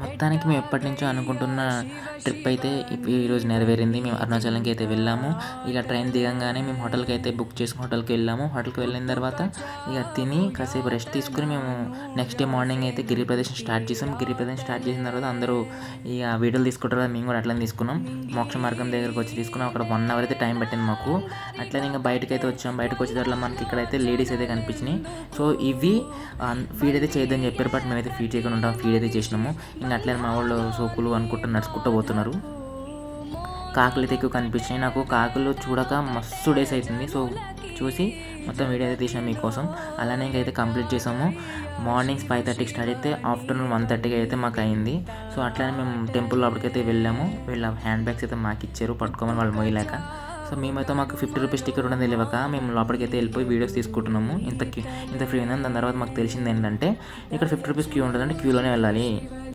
మొత్తానికి మేము ఎప్పటినుంచో అనుకుంటున్న ట్రిప్ అయితే ఈరోజు నెరవేరింది. మేము అరుణాచలంకి అయితే వెళ్ళాము. ఇక ట్రైన్ దిగంగానే మేము హోటల్‌కి అయితే బుక్ చేసుకొని హోటల్‌కి వెళ్ళాము. హోటల్‌కి వెళ్ళిన తర్వాత ఇక తిని కాసేపు రెస్ట్ తీసుకొని మేము నెక్స్ట్ డే మార్నింగ్ అయితే గిరి ప్రదక్షిణ స్టార్ట్ చేసాం. గిరి ప్రదక్షిణ స్టార్ట్ చేసిన తర్వాత అందరూ ఇక వీడియోలు తీసుకుంటారు కదా, మేము కూడా అట్లనే తీసుకున్నాం. మోక్ష మార్గం దగ్గరికి వచ్చి తీసుకున్నాం. అక్కడ 1 అవర్ అయితే టైం పట్టింది మాకు. అట్లనే ఇంకా బయటకైతే వచ్చాం. బయటకు వచ్చే తర్వాత మనకి ఇక్కడైతే లేడీస్ అయితే కనిపించినాయి. సో ఇవి ఫీడ్ అయితే చేయొద్దని చెప్పారు, బట్ మేమైతే ఫీడ్ చేయకుండా ఉంటాం. ఫీడ్ అయితే చేసినాము. ఇంకా అట్లనే మా వాళ్ళు సోకులు అనుకుంటూ నడుచుకుంటూ పోతున్నారు. కాకులు అయితే ఎక్కువ కనిపించినాయి. నాకు కాకులు చూడక మస్తు డేస్ అవుతుంది. సో చూసి మొత్తం వీడియో అయితే తీసాం మీకోసం. అలానే ఇంకైతే కంప్లీట్ చేసాము. మార్నింగ్ 5:30కి స్టార్ట్ అయితే ఆఫ్టర్నూన్ 1:30కి అయితే మాకు అయింది. సో అట్లనే మేము టెంపుల్ లోపలికైతే వెళ్ళాము. వీళ్ళ హ్యాండ్ బ్యాగ్స్ అయితే మాకు ఇచ్చారు పట్టుకోమని, వాళ్ళు మోయలేక. సో మేమైతే మాకు 50 రూపీస్ టికెట్ ఉండదు తెలియక మేము లోపలికి అయితే వెళ్ళిపోయి వీడియోస్ తీసుకుంటున్నాము. ఇంత ఫ్రీ ఉందని. దాని తర్వాత మాకు తెలిసింది ఏంటంటే ఇక్కడ 50 రూపీస్ క్యూ ఉంటుందంటే క్యూలోనే వెళ్ళాలి.